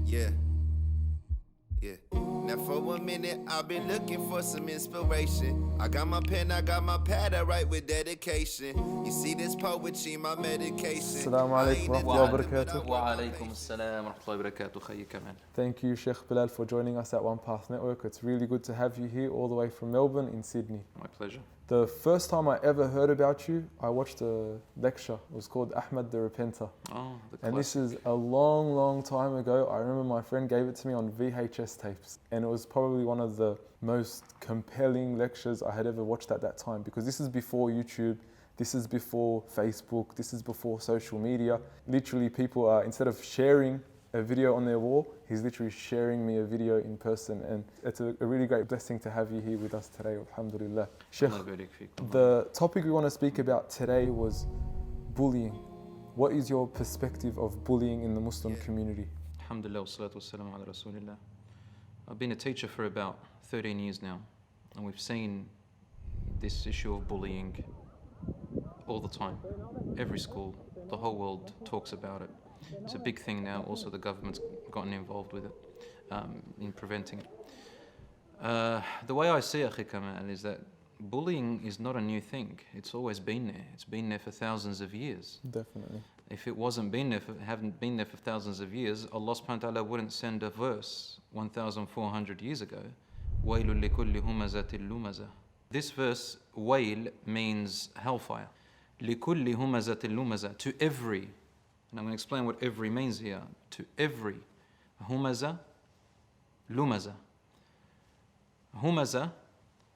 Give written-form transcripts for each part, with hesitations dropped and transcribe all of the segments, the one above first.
Yeah, yeah. Now for a minute, I've been looking for some inspiration. I got my pen, I got my pad, I write with dedication. You see this poetry, my medication. Assalamu alaikum wa rahmatullahi wa barakatuh. وعليكم السلام ورحمة الله وبركاته. خيي كمان. Thank you, Sheikh Bilal, for joining us at One Path Network. It's really good to have you here all the way from Melbourne in Sydney. My pleasure. The first time I ever heard about you, I watched a lecture. It was called Ahmad the Repenter. Oh, the And this classic. is a long, long time ago. I remember my friend gave it to me on VHS tapes. And it was probably one of the most compelling lectures I had ever watched at that time, because this is before YouTube, this is before Facebook, this is before social media. Literally, people are, instead of sharing a video on their wall, he's literally sharing me a video in person. And it's a really great blessing to have you here with us today, alhamdulillah. Sheikh, Allah يبارك فيكم. the topic we want to speak about today was bullying. What is your perspective of bullying in the Muslim community? Alhamdulillah wassalatu wassalamu ala rasulillah. I've been a teacher for about 13 years now, and we've seen this issue of bullying all the time. Every school, the whole world talks about it. It's a big thing now. Also, the government's gotten involved with it in preventing it. The way I see it, Akhi Kamal, is that bullying is not a new thing. It's always been there. It's been there for thousands of years. Definitely. If it haven't been there for thousands of years, Allah subhanahu wa ta'ala wouldn't send a verse 1,400 years ago. وَيْلٌ لِكُلِّ هُمَزَةٍ لُمَزَةٍ. This verse, wail, means hellfire. لِكُلِّ هُمَزَةٍ لُمَزَةٍ. To every, and I'm going to explain what every means here. To every. Humaza, lumaza. Humaza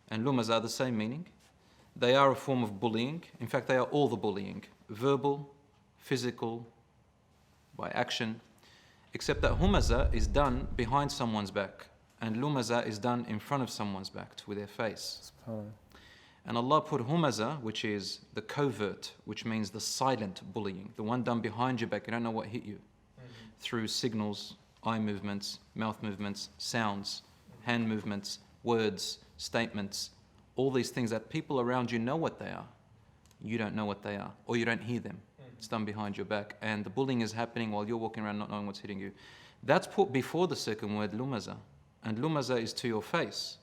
and lumaza are the same meaning. They are a form of bullying. In fact, they are all the bullying. Verbal, physical, by action. Except that humaza is done behind someone's back, and lumaza is done in front of someone's back, with their face. SubhanAllah. And Allah put humaza, which is the covert, which means the silent bullying, the one done behind your back, you don't know what hit you, through signals, eye movements, mouth movements, sounds, hand movements, words, statements, all these things that people around you know what they are. You don't know what they are, or you don't hear them. It's done behind your back, and the bullying is happening while you're walking around not knowing what's hitting you. That's put before the second word, lumaza. And lumaza is to your face.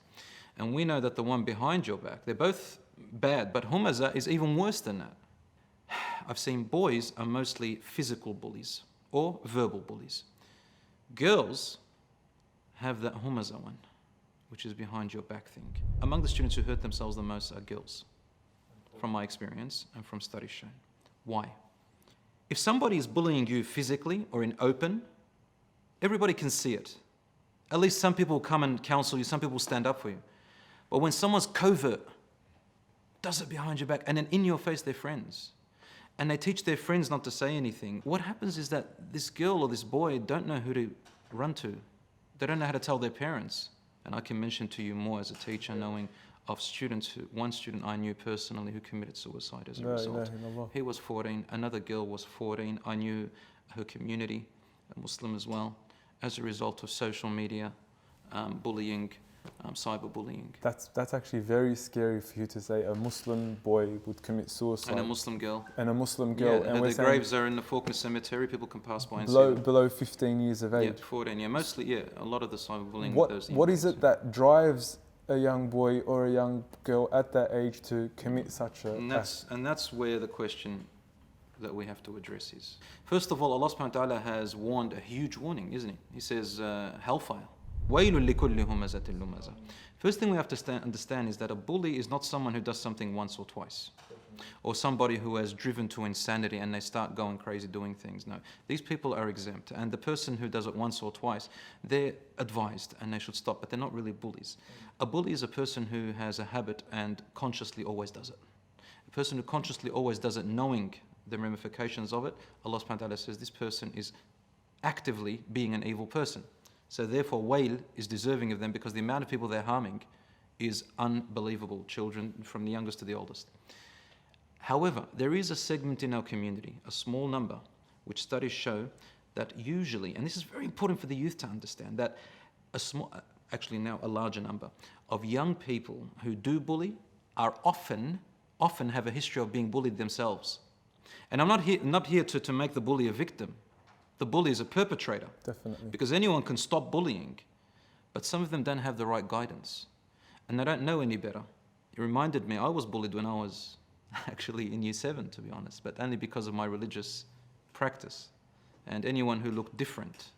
And we know that the one behind your back, they're both bad, but humaza is even worse than that. I've seen boys are mostly physical bullies or verbal bullies. Girls have that humaza one, which is behind your back thing. Among the students who hurt themselves the most are girls, from my experience and from studies shown. Why? If somebody is bullying you physically or in open, everybody can see it. At least some people come and counsel you, some people stand up for you. But when someone's covert, does it behind your back, and then in your face they're friends, and they teach their friends not to say anything, what happens is that this girl or this boy don't know who to run to. They don't know how to tell their parents. And I can mention to you more as a teacher, knowing of students, one student I knew personally who committed suicide as a result. He was 14, another girl was 14. I knew her community, a Muslim as well, as a result of social media, bullying, cyberbullying. That's actually very scary for you to say a Muslim boy would commit suicide. And a Muslim girl. And a Muslim girl. Yeah, and the graves are in the Faulkner Cemetery. People can pass by and see them. below 15 years of age. Yeah, 14, yeah. Mostly, yeah. A lot of the cyberbullying. What is it that drives a young boy or a young girl at that age to commit such a act? And that's where the question that we have to address is. First of all, Allah subhanahu wa ta'ala has warned a huge warning, isn't he? He says, hellfire. وَيْلٌ لِكُلِّ هُمَزَةٍ لُمَزَةٍ. First thing we have to understand is that a bully is not someone who does something once or twice, or somebody who has driven to insanity and they start going crazy doing things. No, these people are exempt, and the person who does it once or twice, they're advised and they should stop, but they're not really bullies. A bully is a person who has a habit and consciously always does it. A person who consciously always does it, knowing the ramifications of it, Allah subhanahu wa ta'ala says this person is actively being an evil person. So therefore, wail is deserving of them, because the amount of people they're harming is unbelievable. Children from the youngest to the oldest. However, there is a segment in our community, a small number, which studies show that usually, and this is very important for the youth to understand, that actually now a larger number of young people who do bully are often have a history of being bullied themselves. And I'm not here to make the bully a victim. The bully is a perpetrator. Definitely. Because anyone can stop bullying, but some of them don't have the right guidance and they don't know any better. It reminded me, I was bullied when I was actually in year 7, to be honest, but only because of my religious practice. And anyone who looked different,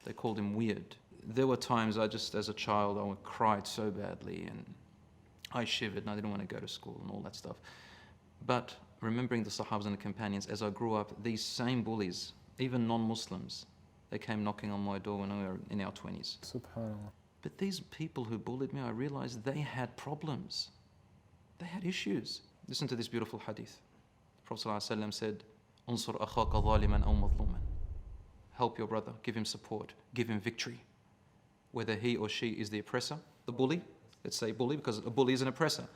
they called him weird. There were times as a child, I cried so badly and I shivered and I didn't want to go to school and all that stuff. But remembering the Sahabas and the companions, as I grew up, these same bullies, even non-Muslims, they came knocking on my door when we were in our 20s. Subhanallah. But these people who bullied me, I realized they had problems. They had issues. Listen to this beautiful hadith. The Prophet ﷺ said, "Unsur akhaka zaliman aw mazluman." Help your brother, give him support, give him victory. Whether he or she is the oppressor, the bully, let's say bully because a bully is an oppressor,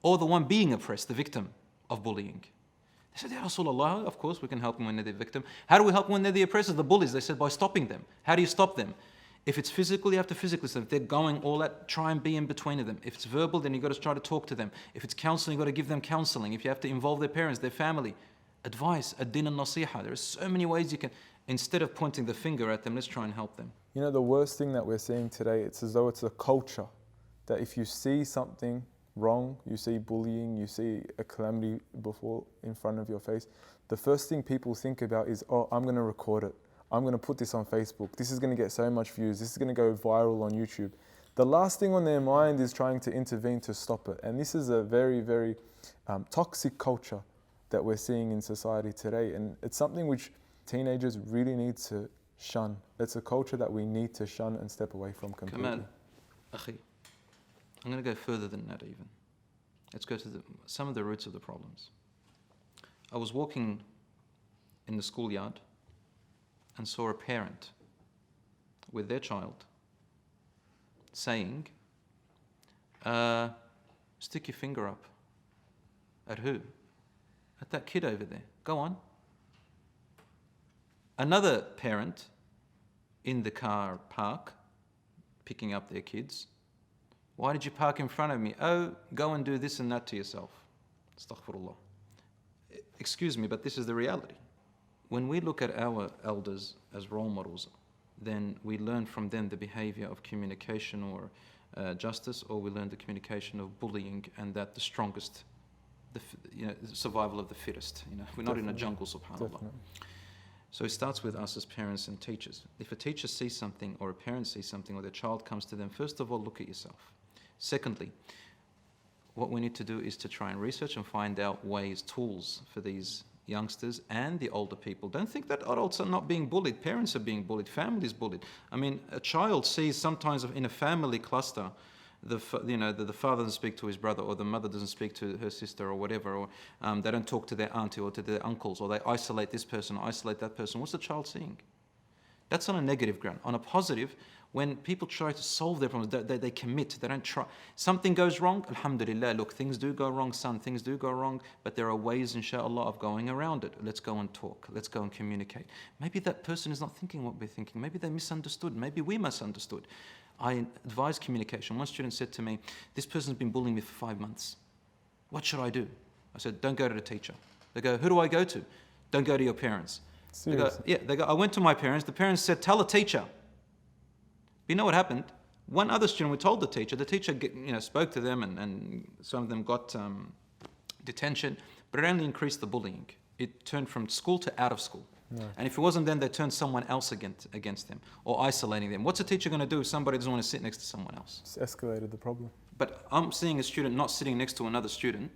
or the one being oppressed, the victim of bullying. They said, Ya Rasulullah, of course we can help them when they're the victim. How do we help them when they're the oppressors, the bullies? They said, by stopping them. How do you stop them? If it's physical, you have to physically stop them. If they're going all that, try and be in between of them. If it's verbal, then you've got to try to talk to them. If it's counseling, you've got to give them counseling. If you have to involve their parents, their family, advice, ad-din al-nasiha. There are so many ways you can, instead of pointing the finger at them, let's try and help them. You know, the worst thing that we're seeing today, it's as though it's a culture that if you see something wrong, you see bullying, you see a calamity before in front of your face, the first thing people think about is, oh, I'm going to record it. I'm going to put this on Facebook. This is going to get so much views. This is going to go viral on YouTube. The last thing on their mind is trying to intervene to stop it. And this is a very, very toxic culture that we're seeing in society today. And it's something which teenagers really need to shun. It's a culture that we need to shun and step away from completely. Kamal, akhi, I'm going to go further than that even. Let's go to some of the roots of the problems. I was walking in the schoolyard and saw a parent with their child saying, stick your finger up. At who? At that kid over there. Go on. Another parent in the car park picking up their kids. Why did you park in front of me? Oh, go and do this and that to yourself. Astaghfirullah. Excuse me, but this is the reality. When we look at our elders as role models, then we learn from them the behavior of communication or justice, or we learn the communication of bullying, and that the strongest, the survival of the fittest. We're not in a jungle, subhanAllah. Definitely. So it starts with us as parents and teachers. If a teacher sees something or a parent sees something or their child comes to them, first of all, look at yourself. Secondly, what we need to do is to try and research and find out ways, tools for these youngsters and the older people. Don't think that adults are not being bullied. Parents are being bullied. Families bullied. I mean, a child sees sometimes in a family cluster, the father doesn't speak to his brother, or the mother doesn't speak to her sister, or whatever, or they don't talk to their auntie or to their uncles, or they isolate this person or isolate that person. What's the child seeing? That's on a negative ground. On a positive, when people try to solve their problems, they commit, they don't try. Something goes wrong, alhamdulillah, look, things do go wrong, son, things do go wrong, but there are ways, inshallah, of going around it. Let's go and talk, let's go and communicate. Maybe that person is not thinking what we're thinking, maybe they misunderstood, maybe we misunderstood. I advise communication. One student said to me, this person's been bullying me for 5 months. What should I do? I said, don't go to the teacher. They go, who do I go to? Don't go to your parents. Seriously? They go, I went to my parents. The parents said, tell a teacher. But you know what happened? One other student, we told the teacher spoke to them, and some of them got detention, but it only increased the bullying. It turned from school to out of school. Yeah. And if it wasn't them, they turned someone else against them, or isolating them. What's a teacher going to do if somebody doesn't want to sit next to someone else? It's escalated the problem. But I'm seeing a student not sitting next to another student.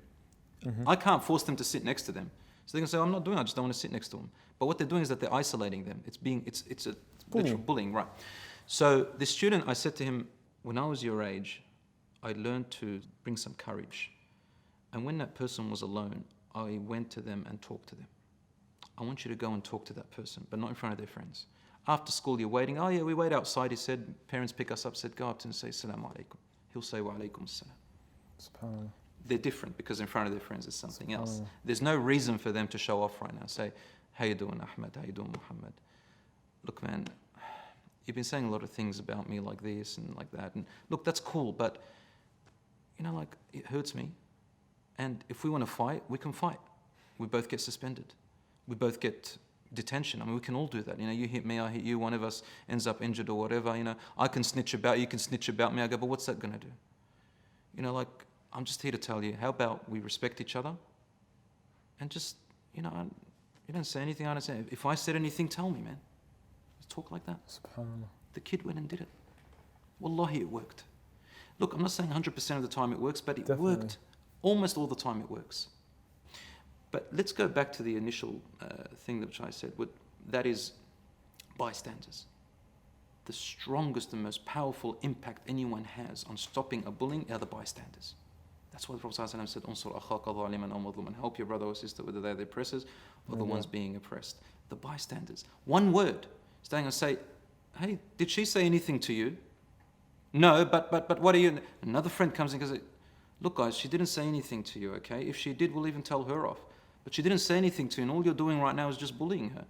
Mm-hmm. I can't force them to sit next to them. So they can say, I'm not doing it, I just don't want to sit next to them. But what they're doing is that they're isolating them. It's a literal bullying, right? So this student, I said to him, when I was your age, I learned to bring some courage. And when that person was alone, I went to them and talked to them. I want you to go and talk to that person, but not in front of their friends. After school, you're waiting. Oh yeah, we wait outside. He said, parents pick us up, said, go up to him and say, Assalamu alaikum. He'll say, wa alaikum assalam. SubhanAllah. They're different because in front of their friends is something else. There's no reason for them to show off right now. Say, how you doing, Ahmed? How you doing, Muhammad? Look, man, you've been saying a lot of things about me like this and like that. And look, that's cool, but it hurts me. And if we want to fight, we can fight. We both get suspended. We both get, detention. I mean, we can all do that. You know, you hit me, I hit you, one of us ends up injured or whatever. You know, I can snitch about you, can snitch about me. I go, but what's that going to do? You know, like, I'm just here to tell you, how about we respect each other? And just, you know, you don't say anything, I don't say. If I said anything, tell me, man. Just talk like that. SubhanAllah. The kid went and did it. Wallahi, it worked. Look, I'm not saying 100% of the time it works, but it Definitely. worked. Almost all the time it works. But let's go back to the initial thing which I said. That is bystanders. The strongest and most powerful impact anyone has on stopping a bullying are the bystanders. That's why the Prophet ﷺ said, "Unsur akhaka zaliman aw madluman." Help your brother or sister, whether they're the oppressors or the ones being oppressed. The bystanders. One word. Staying and say, "Hey, did she say anything to you?" "No, but what are you?" Another friend comes in and goes, "Look, guys, she didn't say anything to you, okay? If she did, we'll even tell her off. But she didn't say anything to you, and all you're doing right now is just bullying her."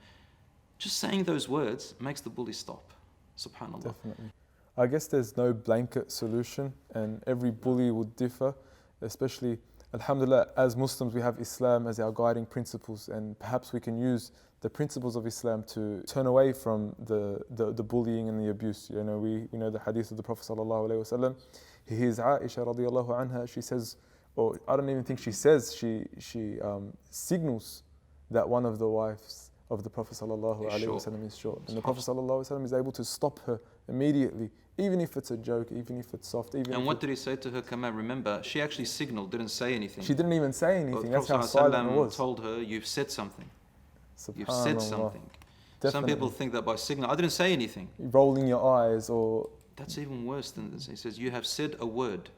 Just saying those words makes the bully stop. SubhanAllah. Definitely. I guess there's no blanket solution, and every bully would differ, especially, alhamdulillah, as Muslims we have Islam as our guiding principles, and perhaps we can use the principles of Islam to turn away from the bullying and the abuse. You know, we know the hadith of the Prophet sallallahu alaihi wasallam. He hears Aisha radiallahu anha, she says, or I don't even think she says, she signals that one of the wives of the Prophet sallallahu alaihi wasallam is short, and the Prophet sallallahu alaihi wasallam is able to stop her immediately, even if it's a joke, even if it's soft. And what did he say to her, Kamal? Remember, she actually signaled, didn't say anything. She didn't even say anything. Well, That's how silent it was. Told her, "You've said something. You've Subhanallah. said something." Definitely. Some people think that by signal, I didn't say anything. Rolling your eyes, or That's even worse than this. He says, "You have said a word."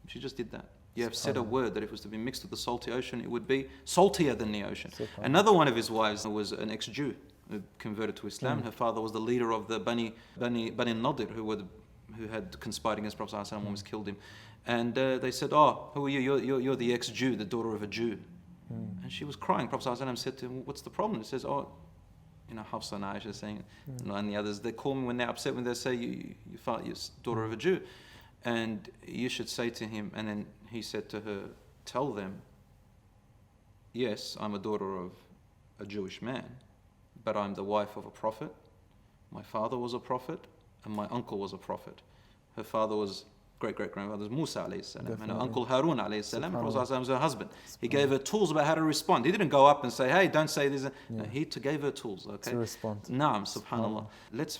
She just did that. You have said a word that if it was to be mixed with the salty ocean, it would be saltier than the ocean. Another one of his wives was an ex-Jew who converted to Islam. Her father was the leader of the Bani Nadir, who had conspired against Prophet ﷺ and almost killed him. And they said, "Oh, who are you? You're the ex-Jew, the daughter of a Jew." And she was crying. Prophet ﷺ said to him, "What's the problem?" He says, "Oh, you know, Hafsa and Aisha saying, and the others, they call me when they're upset, when they say you're daughter of a Jew. And you should say to him," and then he said to her, "Tell them, yes, I'm a daughter of a Jewish man, but I'm the wife of a prophet. My father was a prophet, and my uncle was a prophet. Her father was great-great-grandfather Musa alayhi salam, and her uncle Harun alayhi salam, Prophet was her husband. He gave her tools about how to respond. He didn't go up and say, "Hey, don't say this." No, he gave her tools, okay? to respond. Naam, subhanallah. Let's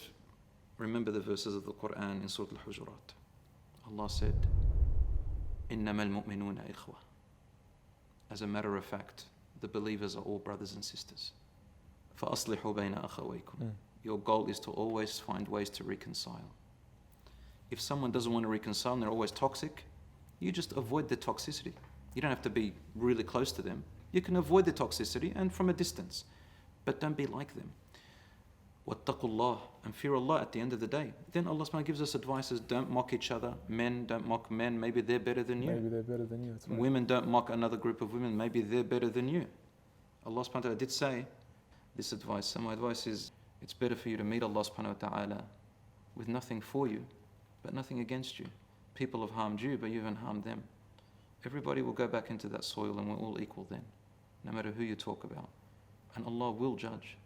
remember the verses of the Quran in Surah Al-Hujurat. Allah said, إِنَّمَا الْمُؤْمِنُونَ إِخْوَةٌ. As a matter of fact, the believers are all brothers and sisters. فَأَصْلِحُوا بَيْنَ أَخَوَيْكُمْ. Your goal is to always find ways to reconcile. If someone doesn't want to reconcile and they're always toxic, you just avoid the toxicity. You don't have to be really close to them. You can avoid the toxicity and from a distance, but don't be like them. وَاتَّقُوا اللَّهِ, and fear Allah at the end of the day. Then Allah subhanahu wa ta'ala gives us advices: don't mock each other. Men, don't mock men, maybe they're better than you. Maybe they're better than you. That's right. Women, don't mock another group of women, maybe they're better than you. Allah subhanahu wa ta'ala did say this advice. So my advice is, it's better for you to meet Allah subhanahu wa ta'ala with nothing for you, but nothing against you. People have harmed you, but you haven't harmed them. Everybody will go back into that soil and we're all equal then, no matter who you talk about. And Allah will judge.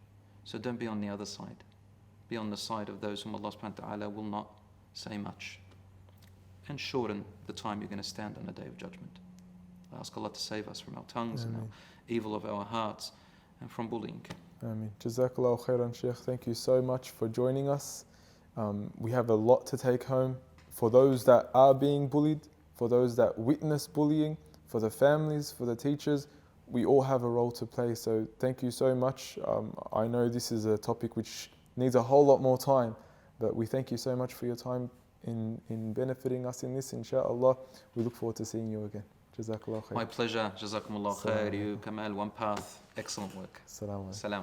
So don't be on the other side. Be on the side of those whom Allah subhanahu wa ta'ala will not say much. And shorten the time you're going to stand on the day of judgment. I ask Allah to save us from our tongues and our evil of our hearts and from bullying. Ameen. Jazakallahu khairan, Sheikh. Thank you so much for joining us. We have a lot to take home for those that are being bullied, for those that witness bullying, for the families, for the teachers. We all have a role to play. So thank you so much. I know this is a topic which needs a whole lot more time, but we thank you so much for your time in benefiting us in this, inshallah. We look forward to seeing you again. Jazakallah khair. My pleasure. Jazakumullah khair. You, Kamal, One Path. Excellent work. Assalamu alaikum. Salam.